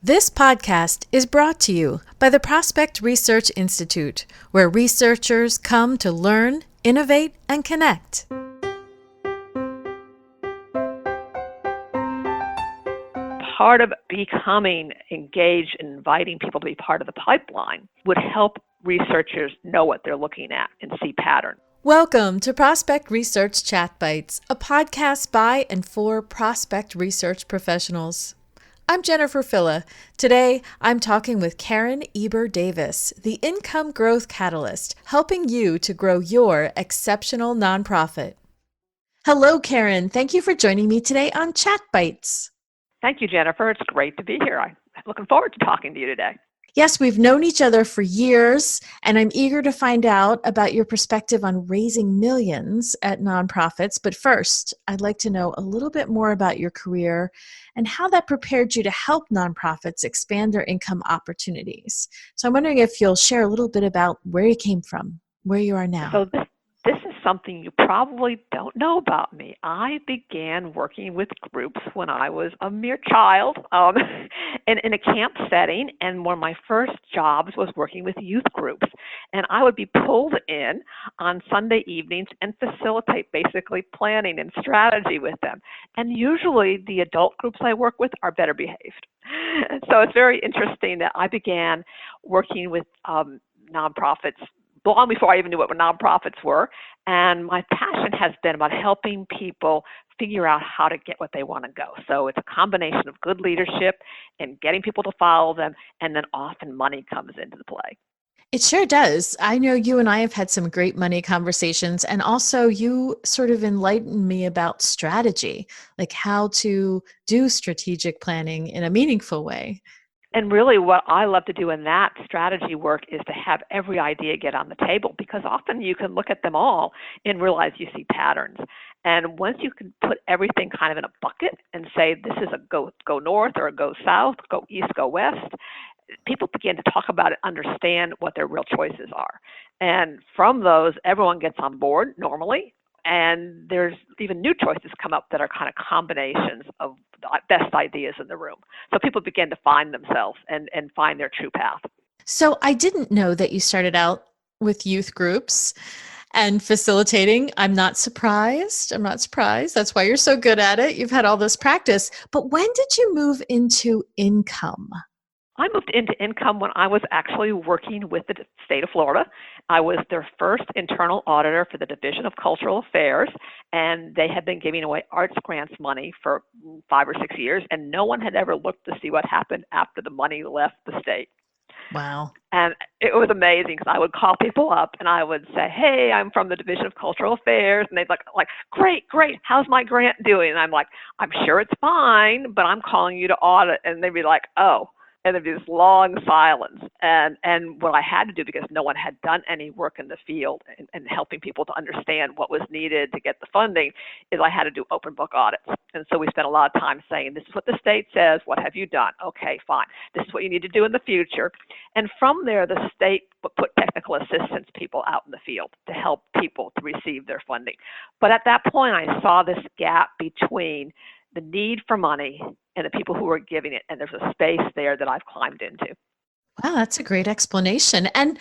This podcast is brought to you by the Prospect Research Institute, where researchers come to learn, innovate, and connect. Part of becoming engaged and inviting people to be part of the pipeline would help researchers know what they're looking at and see patterns. Welcome to Prospect Research Chat Bites, a podcast by and for prospect research professionals. I'm Jennifer Filla. Today, I'm talking with Karen Eber Davis, the income growth catalyst, helping you to grow your exceptional nonprofit. Hello, Karen. Thank you for joining me today on Chat Bites. Thank you, Jennifer. It's great to be here. I'm looking forward to talking to you today. Yes, we've known each other for years, and I'm eager to find out about your perspective on raising millions at nonprofits. But first, I'd like to know a little bit more about your career and how that prepared you to help nonprofits expand their income opportunities. So I'm wondering if you'll share a little bit about where you came from, where you are now. So this is something you probably don't know about me. I began working with groups when I was a mere child in a camp setting, and one of my first jobs was working with youth groups. And I would be pulled in on Sunday evenings and facilitate basically planning and strategy with them. And usually the adult groups I work with are better behaved. So it's very interesting that I began working with nonprofits long before I even knew what nonprofits were. And my passion has been about helping people figure out how to get what they want to go. So it's a combination of good leadership and getting people to follow them, and then often money comes into the play. It sure does. I know you and I have had some great money conversations, and also you sort of enlightened me about strategy, like how to do strategic planning in a meaningful way. And really what I love to do in that strategy work is to have every idea get on the table, because often you can look at them all and realize you see patterns. And once you can put everything kind of in a bucket and say this is a go north or a go south, go east, go west, people begin to talk about it, understand what their real choices are. And from those, everyone gets on board normally. And there's even new choices come up that are kind of combinations of the best ideas in the room. So people begin to find themselves and find their true path. So I didn't know that you started out with youth groups and facilitating. I'm not surprised. That's why you're so good at it. You've had all this practice. But when did you move into income? I moved into income when I was actually working with the state of Florida. I was their first internal auditor for the Division of Cultural Affairs, and they had been giving away arts grants money for 5 or 6 years, and no one had ever looked to see what happened after the money left the state. Wow. And it was amazing because I would call people up and I would say, hey, I'm from the Division of Cultural Affairs. And they'd like, great, how's my grant doing? And I'm like, I'm sure it's fine, but I'm calling you to audit. And they'd be like, oh. And there'd be this long silence. And what I had to do, because no one had done any work in the field and helping people to understand what was needed to get the funding, is I had to do open book audits. And so we spent a lot of time saying, this is what the state says, what have you done? Okay, fine. This is what you need to do in the future. And from there, the state would put technical assistance people out in the field to help people to receive their funding. But at that point, I saw this gap between the need for money and the people who are giving it. And there's a space there that I've climbed into. Wow, that's a great explanation. And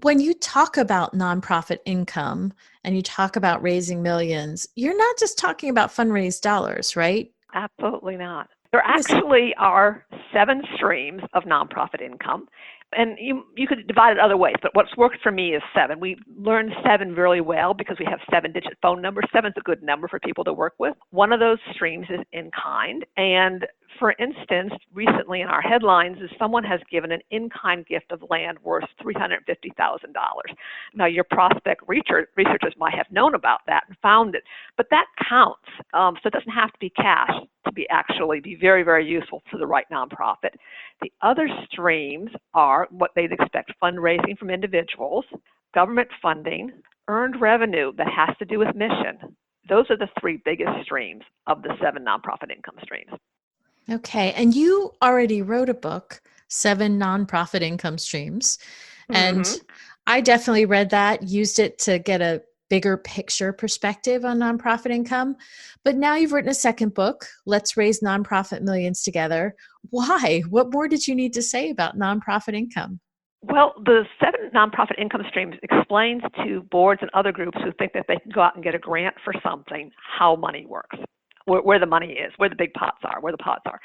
when you talk about nonprofit income and you talk about raising millions, you're not just talking about fundraised dollars, right? Absolutely not. There actually are 7 streams of nonprofit income. And you could divide it other ways, but what's worked for me is 7. We learned 7 really well because we have 7-digit phone numbers. 7's a good number for people to work with. One of those streams is in kind. And for instance, recently in our headlines is someone has given an in-kind gift of land worth $350,000. Now, your prospect researchers might have known about that and found it, but that counts. So it doesn't have to be cash to be very, very useful to the right nonprofit. The other streams are what they'd expect: fundraising from individuals, government funding, earned revenue that has to do with mission. Those are the 3 biggest streams of the 7 nonprofit income streams. Okay. And you already wrote a book, 7 Nonprofit Income Streams. And I definitely read that, used it to get a bigger picture perspective on nonprofit income. But now you've written a second book, Let's Raise Nonprofit Millions Together. Why? What more did you need to say about nonprofit income? Well, the 7 nonprofit income streams explains to boards and other groups who think that they can go out and get a grant for something how money works, where the money is, where the big pots are, where the pots are.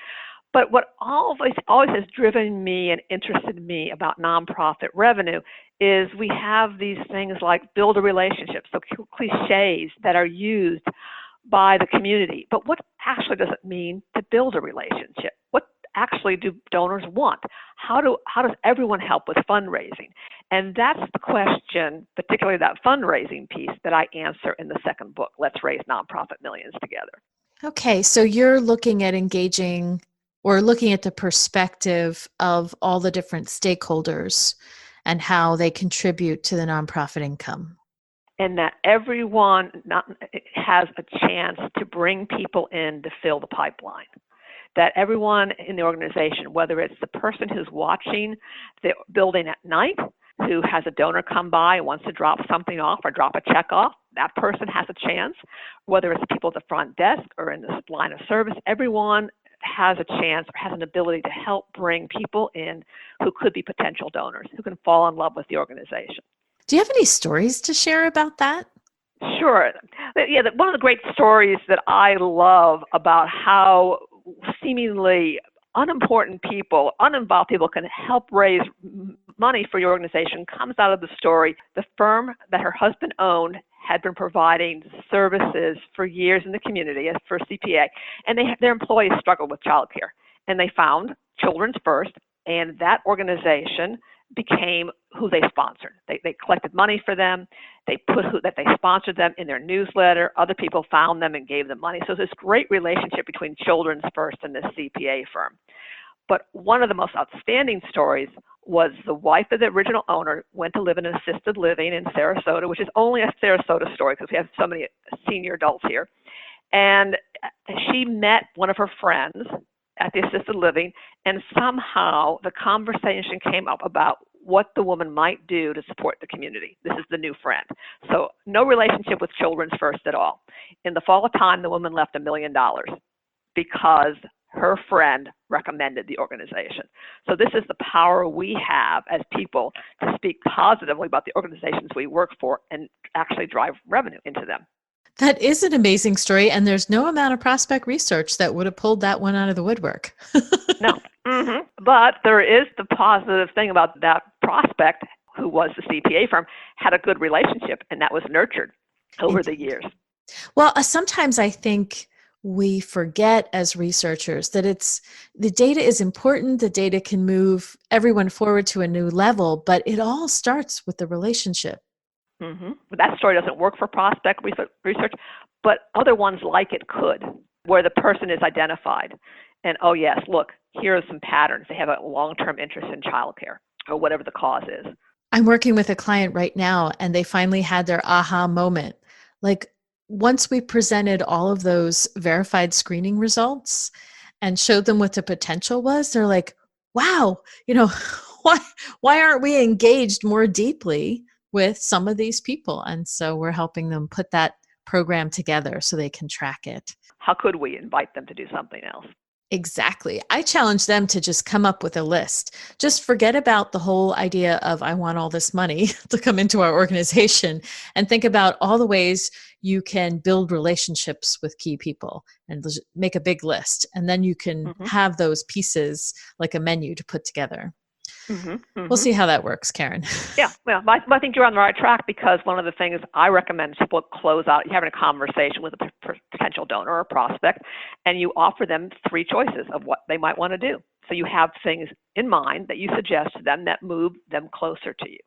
But what always has driven me and interested me about nonprofit revenue is we have these things like build a relationship, so cliches that are used by the community. But what actually does it mean to build a relationship? What actually do donors want? How does everyone help with fundraising? And that's the question, particularly that fundraising piece, that I answer in the second book, Let's Raise Nonprofit Millions Together. Okay, so you're looking at engaging or looking at the perspective of all the different stakeholders and how they contribute to the nonprofit income. And that everyone has a chance to bring people in to fill the pipeline. That everyone in the organization, whether it's the person who's watching the building at night, who has a donor come by and wants to drop something off or drop a check off, that person has a chance. Whether it's the people at the front desk or in the line of service, everyone has a chance or has an ability to help bring people in who could be potential donors, who can fall in love with the organization. Do you have any stories to share about that? Sure. Yeah, one of the great stories that I love about how seemingly unimportant people, uninvolved people can help raise money for your organization comes out of the story. The firm that her husband owned had been providing services for years in the community for CPA, and their employees struggled with childcare. And they found Children's First, and that organization became who they sponsored. They collected money for them. They put that they sponsored them in their newsletter. Other people found them and gave them money. So there's this great relationship between Children's First and this CPA firm. But one of the most outstanding stories was the wife of the original owner went to live in an assisted living in Sarasota, which is only a Sarasota story because we have so many senior adults here. And she met one of her friends at the assisted living, and somehow the conversation came up about what the woman might do to support the community. This is the new friend. So no relationship with Children's First at all. In the fall of time, the woman left $1 million because her friend recommended the organization. So this is the power we have as people to speak positively about the organizations we work for and actually drive revenue into them. That is an amazing story, and there's no amount of prospect research that would have pulled that one out of the woodwork. No. Mm-hmm. But there is the positive thing about that prospect, who was the CPA firm, had a good relationship, and that was nurtured over the years. Well, sometimes I think we forget as researchers that the data is important. The data can move everyone forward to a new level, but it all starts with the relationship. Mm-hmm. That story doesn't work for prospect research, but other ones like it could, where the person is identified. And, oh, yes, look, here are some patterns. They have a long-term interest in childcare or whatever the cause is. I'm working with a client right now, and they finally had their aha moment. Like, once we presented all of those verified screening results and showed them what the potential was, they're like, wow, why aren't we engaged more deeply with some of these people? And so we're helping them put that program together so they can track it. How could we invite them to do something else? Exactly. I challenge them to just come up with a list. Just forget about the whole idea of I want all this money to come into our organization, and think about all the ways you can build relationships with key people and make a big list. And then you can have those pieces like a menu to put together. We'll see how that works, Karen. Yeah, well, I think you're on the right track, because one of the things I recommend is people close out, you're having a conversation with a potential donor or prospect, and you offer them 3 choices of what they might want to do. So you have things in mind that you suggest to them that move them closer to you.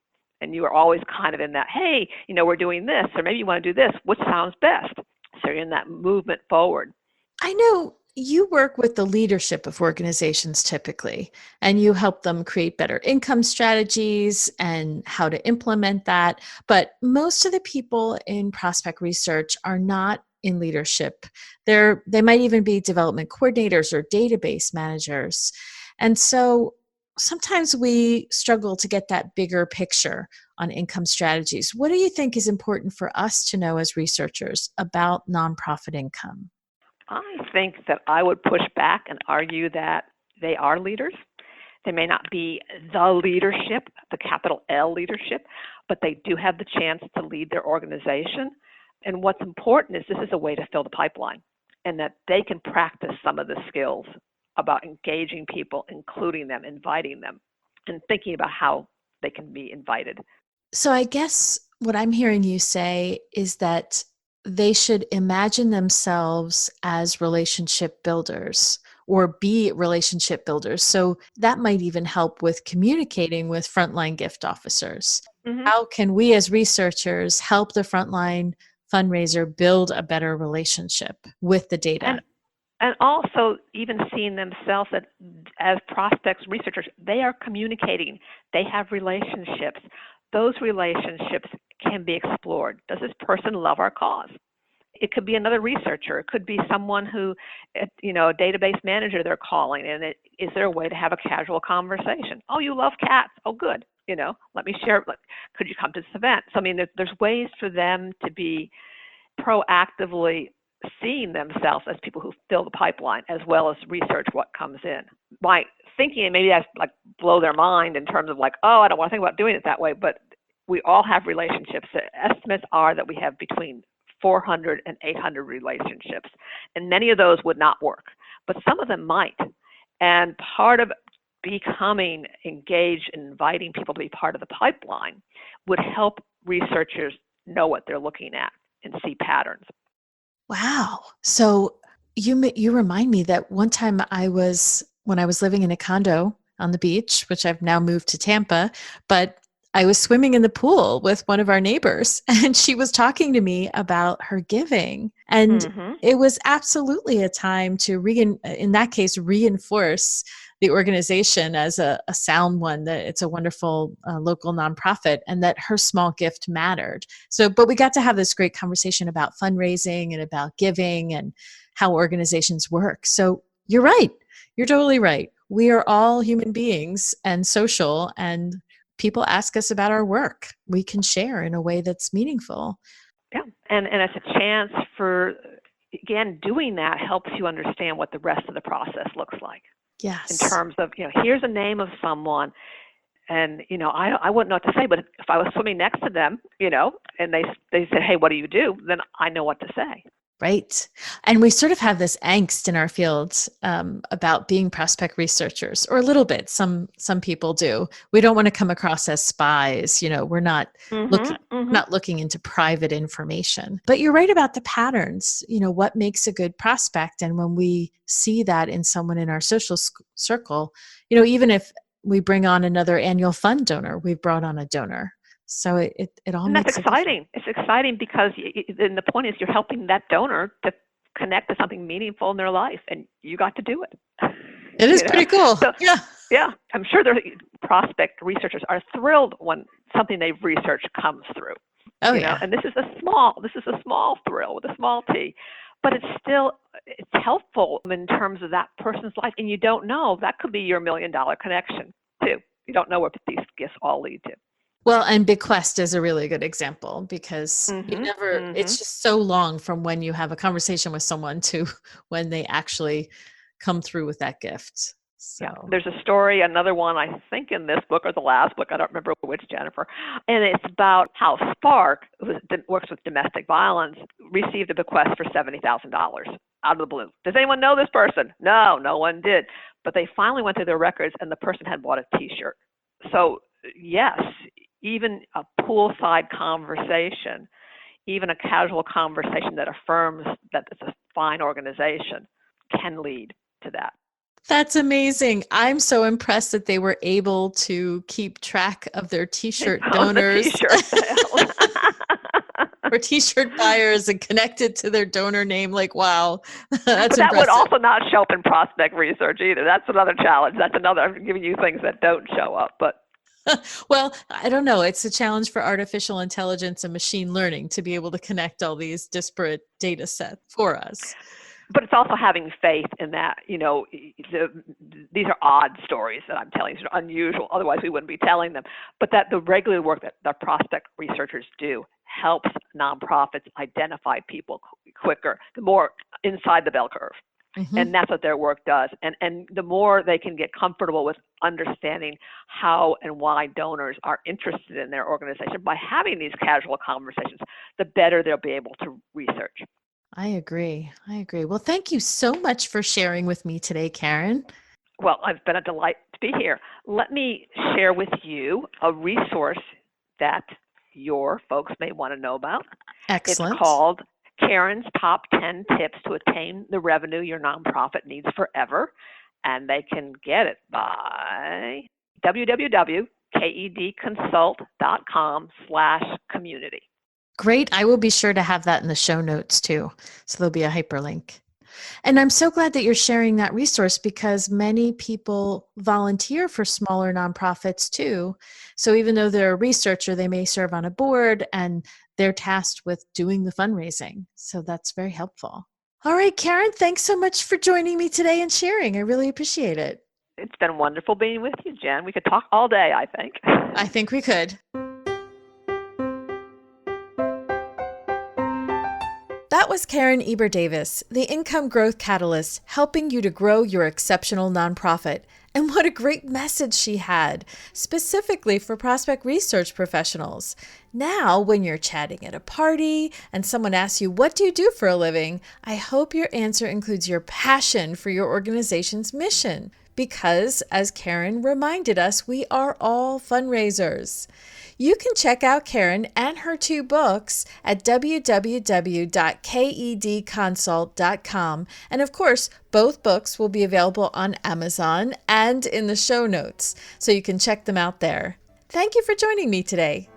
And you are always kind of in that, hey, we're doing this, or maybe you want to do this. Which sounds best? So you're in that movement forward. I know you work with the leadership of organizations typically, and you help them create better income strategies and how to implement that. But most of the people in prospect research are not in leadership. They might even be development coordinators or database managers. And so sometimes we struggle to get that bigger picture on income strategies. What do you think is important for us to know as researchers about nonprofit income? I think that I would push back and argue that they are leaders. They may not be the leadership, the capital L leadership, but they do have the chance to lead their organization. And what's important is this is a way to fill the pipeline and that they can practice some of the skills about engaging people, including them, inviting them, and thinking about how they can be invited. So I guess what I'm hearing you say is that they should imagine themselves as relationship builders or be relationship builders. So that might even help with communicating with frontline gift officers. Mm-hmm. How can we as researchers help the frontline fundraiser build a better relationship with the data? And and also even seeing themselves as prospects, researchers, they are communicating. They have relationships. Those relationships can be explored. Does this person love our cause? It could be another researcher. It could be someone who, a database manager they're calling. And is there a way to have a casual conversation? Oh, you love cats. Oh, good. Let me share. Could you come to this event? So, I mean, there's ways for them to be proactively seeing themselves as people who fill the pipeline as well as research what comes in. My thinking, and maybe that's like blow their mind in terms of like, oh, I don't want to think about doing it that way, but we all have relationships. The estimates are that we have between 400 and 800 relationships, and many of those would not work, but some of them might. And part of becoming engaged and inviting people to be part of the pipeline would help researchers know what they're looking at and see patterns. Wow. So you remind me that one time when I was living in a condo on the beach, which I've now moved to Tampa, but I was swimming in the pool with one of our neighbors and she was talking to me about her giving. And Mm-hmm. it was absolutely a time to in that case, reinforce the organization as a sound one, that it's a wonderful local nonprofit and that her small gift mattered. So, but we got to have this great conversation about fundraising and about giving and how organizations work. So you're right. You're totally right. We are all human beings and social, and people ask us about our work. We can share in a way that's meaningful. Yeah, and it's a chance for, again, doing that helps you understand what the rest of the process looks like in Yes. terms of, here's a name of someone, and I wouldn't know what to say, but if I was swimming next to them, and they said, hey, what do you do? Then I know what to say. Right. And we sort of have this angst in our fields about being prospect researchers, or a little bit. Some people do. We don't want to come across as spies. We're not Mhm. looking Mhm. not looking into private information. But you're right about the patterns. What makes a good prospect, and when we see that in someone in our social circle, even if we bring on another annual fund donor, we've brought on a donor. So it all And that's makes a difference. exciting. It's exciting because and the point is you're helping that donor to connect to something meaningful in their life, and you got to do it. It is you know, pretty cool. so Yeah. yeah, I'm sure the prospect researchers are thrilled when something they've researched comes through. Oh yeah. And this is a small thrill with a small t, but it's helpful in terms of that person's life, and you don't know, that could be your $1 million connection too. You don't know what these gifts all lead to. Well, and bequest is a really good example because Mhm. it's Mhm. just so long from when you have a conversation with someone to when they actually come through with that gift. Yeah, So, there's a story, another one, I think in this book or the last book, I don't remember which, Jennifer, and it's about how Spark, who works with domestic violence, received a bequest for $70,000 out of the blue. Does anyone know this person? No, no one did. But they finally went through their records, and the person had bought a T-shirt. So yes, even a poolside conversation, even a casual conversation that affirms that it's a fine organization, can lead to that. that's amazing. I'm so impressed that they were able to keep track of their They t-shirt found the donors T-shirt sale. or t-shirt buyers and connected to their donor name. Like, wow, But that's that would impressive. also not show up in prospect research either. That's another challenge. That's another, I'm giving you things that don't show up. But Well, I don't know. It's a challenge for artificial intelligence and machine learning to be able to connect all these disparate data sets for us. But it's also having faith in that, these are odd stories that I'm telling. These are unusual. Otherwise, we wouldn't be telling them. But that the regular work that the prospect researchers do helps nonprofits identify people quicker, the more inside the bell curve. Mm-hmm. And that's what their work does. And the more they can get comfortable with understanding how and why donors are interested in their organization by having these casual conversations, the better they'll be able to research. I agree. Well, thank you so much for sharing with me today, Karen. Well, it's been a delight to be here. Let me share with you a resource that your folks may want to know about. Excellent. It's called Karen's Top 10 Tips to Attain the Revenue Your Nonprofit Needs Forever. And they can get it by www.kedconsult.com/community. Great. I will be sure to have that in the show notes too. So there'll be a hyperlink. And I'm so glad that you're sharing that resource because many people volunteer for smaller nonprofits too. So even though they're a researcher, they may serve on a board and they're tasked with doing the fundraising. So that's very helpful. All right, Karen, thanks so much for joining me today and sharing. I really appreciate it. It's been wonderful being with you, Jen. We could talk all day, I think. I think we could. That was Karen Eber Davis, the Income Growth Catalyst, helping you to grow your exceptional nonprofit. And what a great message she had, specifically for prospect research professionals. Now, when you're chatting at a party and someone asks you, "What do you do for a living?" I hope your answer includes your passion for your organization's mission. Because, as Karen reminded us, we are all fundraisers. You can check out Karen and her 2 books at www.kedconsult.com. And of course, both books will be available on Amazon and in the show notes, so you can check them out there. Thank you for joining me today.